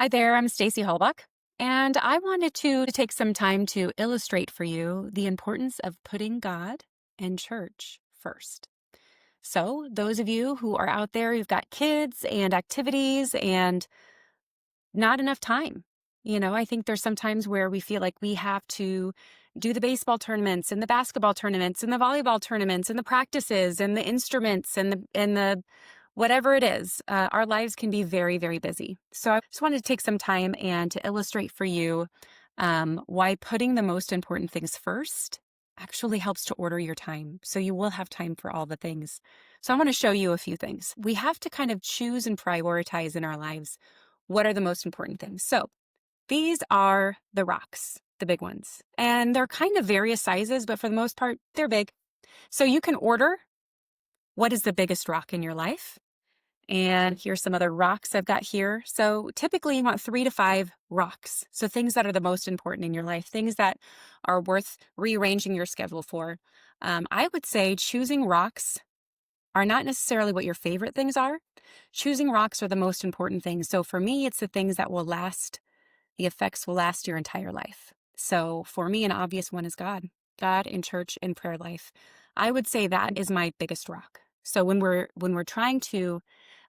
Hi there, I'm Stacy Hallbuck, and I wanted to take some time to illustrate for you the importance of putting God and church first. So, those of you who are out there, you've got kids and activities and not enough time. I think there's sometimes where we feel like we have to do the baseball tournaments and the basketball tournaments and the volleyball tournaments and the practices and the instruments and the whatever it is. Our lives can be very, very busy. So I just wanted to take some time and to illustrate for you why putting the most important things first actually helps to order your time. So you will have time for all the things. So I want to show you a few things. We have to kind of choose and prioritize in our lives what are the most important things. So these are the rocks, the big ones. And they're kind of various sizes, but for the most part, they're big. So you can order what is the biggest rock in your life. And here's some other rocks I've got here. So typically you want 3 to 5 rocks. So things that are the most important in your life, things that are worth rearranging your schedule for. I would say choosing rocks are not necessarily what your favorite things are. Choosing rocks are the most important things. So for me, it's the things that will last. The effects will last your entire life. So for me, an obvious one is God, God in church and prayer life. I would say that is my biggest rock. So when we're trying to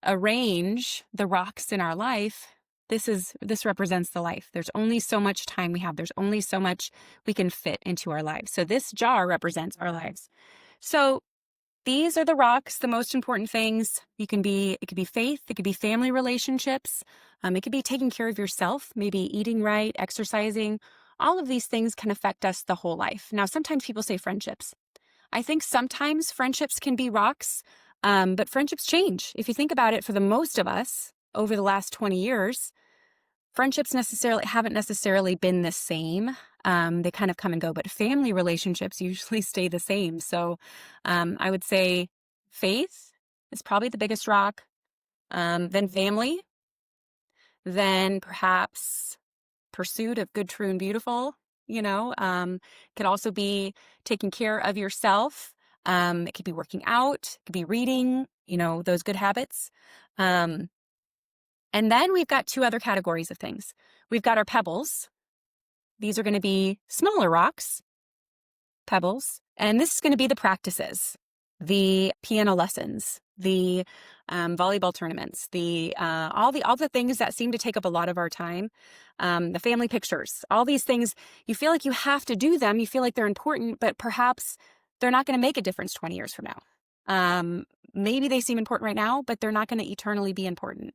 arrange the rocks in our life, this represents the life. There's only so much time we have. There's only so much we can fit into our lives. So this jar represents our lives. So these are the rocks, the most important things. It could be faith, it could be family relationships, it could be taking care of yourself, maybe eating right, exercising. All of these things can affect us the whole life. Now, sometimes people say friendships. I think sometimes friendships can be rocks, but friendships change. If you think about it, for the most of us over the last 20 years, friendships haven't necessarily been the same. They kind of come and go, but family relationships usually stay the same. So I would say faith is probably the biggest rock, then family, then perhaps pursuit of good, true, and beautiful. Could also be taking care of yourself. It could be working out, it could be reading, those good habits. Um, and then we've got 2 other categories of things. We've got our pebbles. These are going to be smaller rocks, pebbles, and this is going to be the practices, the piano lessons, the volleyball tournaments, the all the things that seem to take up a lot of our time, the family pictures, all these things. You feel like you have to do them. You feel like they're important, but perhaps they're not going to make a difference 20 years from now. Maybe they seem important right now, but they're not going to eternally be important.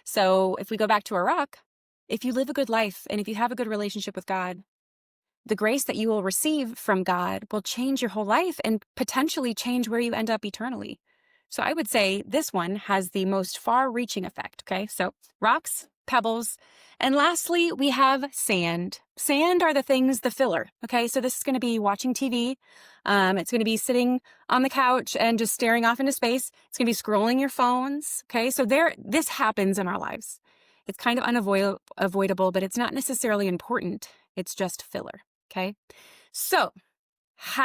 So if we go back to our rock, if you live a good life and if you have a good relationship with God, the grace that you will receive from God will change your whole life and potentially change where you end up eternally. So I would say this one has the most far-reaching effect, okay? So rocks, pebbles, and lastly, we have sand. Sand are the things, the filler, okay? So this is going to be watching TV. It's going to be sitting on the couch and just staring off into space. It's going to be scrolling your phones, okay? So this happens in our lives. It's kind of unavoidable, but it's not necessarily important. It's just filler. Okay. So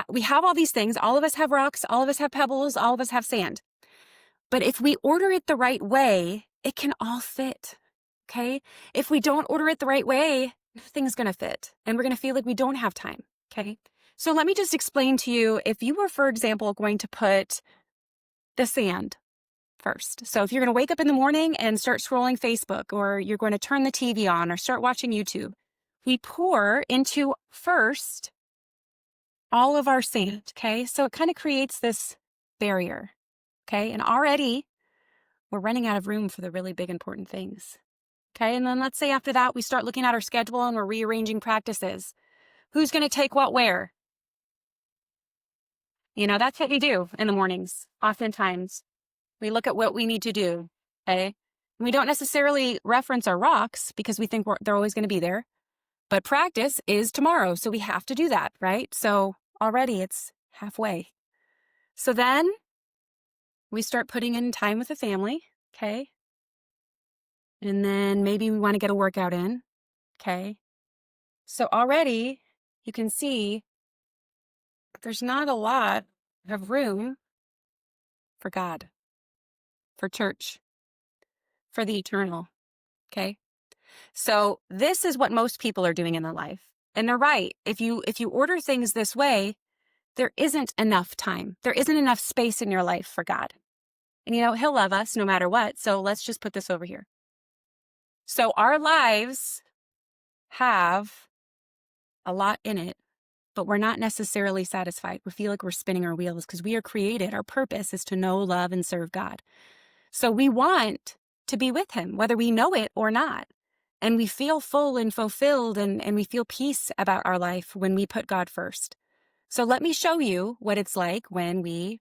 we have all these things. All of us have rocks. All of us have pebbles. All of us have sand. But if we order it the right way, it can all fit. Okay. If we don't order it the right way, nothing's going to fit. And we're going to feel like we don't have time. Okay. So let me just explain to you, if you were, for example, going to put the sand first. So if you're going to wake up in the morning and start scrolling Facebook, or you're going to turn the TV on or start watching YouTube, we pour into first all of our sand, okay? So it kind of creates this barrier, okay? And already we're running out of room for the really big, important things, okay? And then let's say after that, we start looking at our schedule and we're rearranging practices. Who's going to take what where? That's what we do in the mornings. Oftentimes, we look at what we need to do, okay? We don't necessarily reference our rocks because we think they're always going to be there. But practice is tomorrow, so we have to do that, right? So already it's halfway. So then we start putting in time with the family, okay? And then maybe we want to get a workout in, okay? So already you can see there's not a lot of room for God, for church, for the eternal, okay? So this is what most people are doing in their life. And they're right. If you order things this way, there isn't enough time. There isn't enough space in your life for God. And he'll love us no matter what. So let's just put this over here. So our lives have a lot in it, but we're not necessarily satisfied. We feel like we're spinning our wheels because we are created. Our purpose is to know, love, and serve God. So we want to be with him, whether we know it or not. And we feel full and fulfilled and we feel peace about our life when we put God first. So let me show you what it's like when we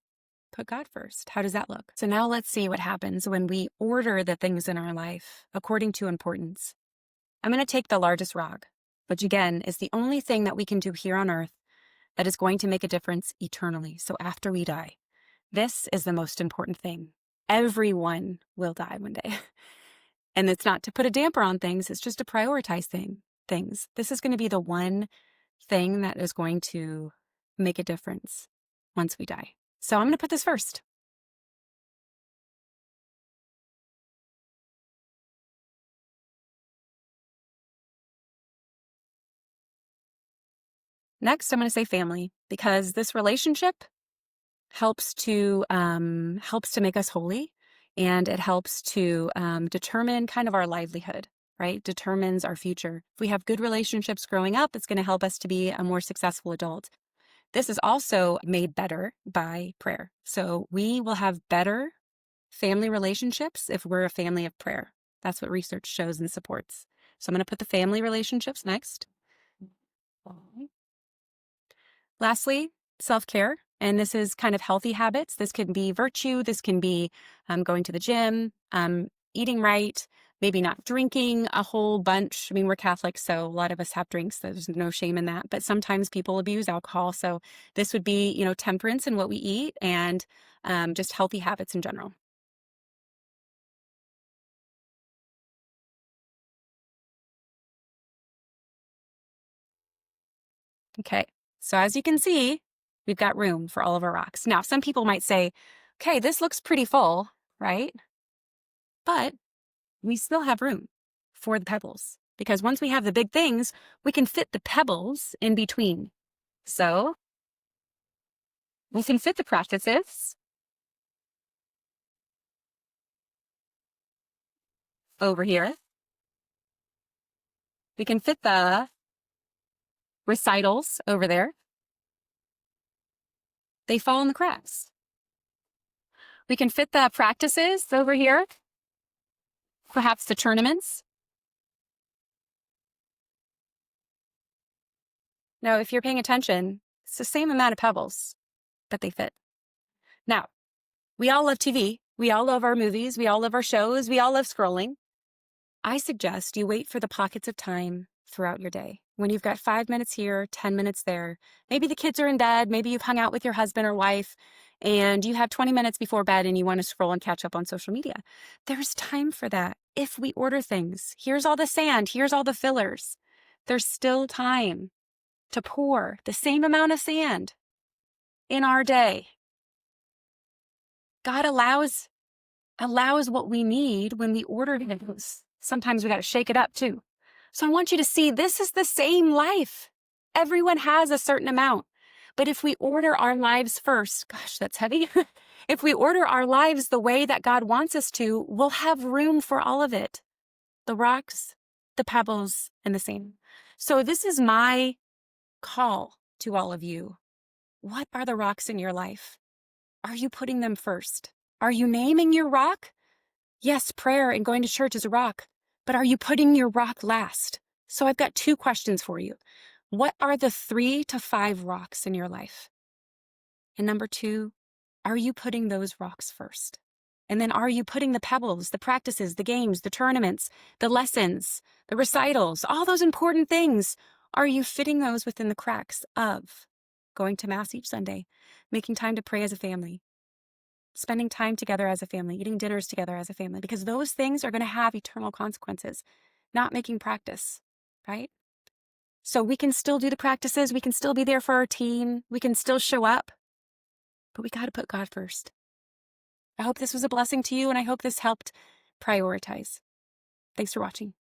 put God first. How does that look? So now let's see what happens when we order the things in our life according to importance. I'm going to take the largest rock, which again is the only thing that we can do here on earth that is going to make a difference eternally. So after we die, this is the most important thing. Everyone will die one day. And it's not to put a damper on things, it's just to prioritize things. This is going to be the one thing that is going to make a difference once we die. So I'm going to put this first. Next, I'm going to say family, because this relationship helps to make us holy, and it helps to determine kind of our livelihood, right? Determines our future. If we have good relationships growing up, it's going to help us to be a more successful adult. This is also made better by prayer. So we will have better family relationships if we're a family of prayer. That's what research shows and supports. So I'm going to put the family relationships next. Lastly, self-care. And this is kind of healthy habits. This can be virtue. This can be going to the gym, eating right, maybe not drinking a whole bunch. I mean, we're Catholic, so a lot of us have drinks. There's no shame in that. But sometimes people abuse alcohol. So this would be, temperance in what we eat and just healthy habits in general. Okay, so as you can see, we've got room for all of our rocks. Now, some people might say, okay, this looks pretty full, right? But we still have room for the pebbles, because once we have the big things, we can fit the pebbles in between. So we can fit the practices over here. We can fit the recitals over there. They fall in the cracks. We can fit the practices over here, perhaps the tournaments. Now, if you're paying attention, it's the same amount of pebbles, but they fit. Now, we all love TV. We all love our movies. We all love our shows. We all love scrolling. I suggest you wait for the pockets of time throughout your day. When you've got 5 minutes here, 10 minutes there, maybe the kids are in bed, maybe you've hung out with your husband or wife, and you have 20 minutes before bed and you want to scroll and catch up on social media. There's time for that if we order things. Here's all the sand, here's all the fillers. There's still time to pour the same amount of sand in our day. God allows what we need when we order things. Sometimes we got to shake it up too. So I want you to see this is the same life. Everyone has a certain amount. But if we order our lives first, gosh, that's heavy. If we order our lives the way that God wants us to, we'll have room for all of it. The rocks, the pebbles, and the sand. So this is my call to all of you. What are the rocks in your life? Are you putting them first? Are you naming your rock? Yes, prayer and going to church is a rock, but are you putting your rock last? So I've got 2 questions for you. What are the 3 to 5 rocks in your life? And number 2, are you putting those rocks first? And then are you putting the pebbles, the practices, the games, the tournaments, the lessons, the recitals, all those important things, are you fitting those within the cracks of going to Mass each Sunday, making time to pray as a family, spending time together as a family, eating dinners together as a family, because those things are going to have eternal consequences, not making practice, right? So we can still do the practices. We can still be there for our team. We can still show up, but we got to put God first. I hope this was a blessing to you, and I hope this helped prioritize. Thanks for watching.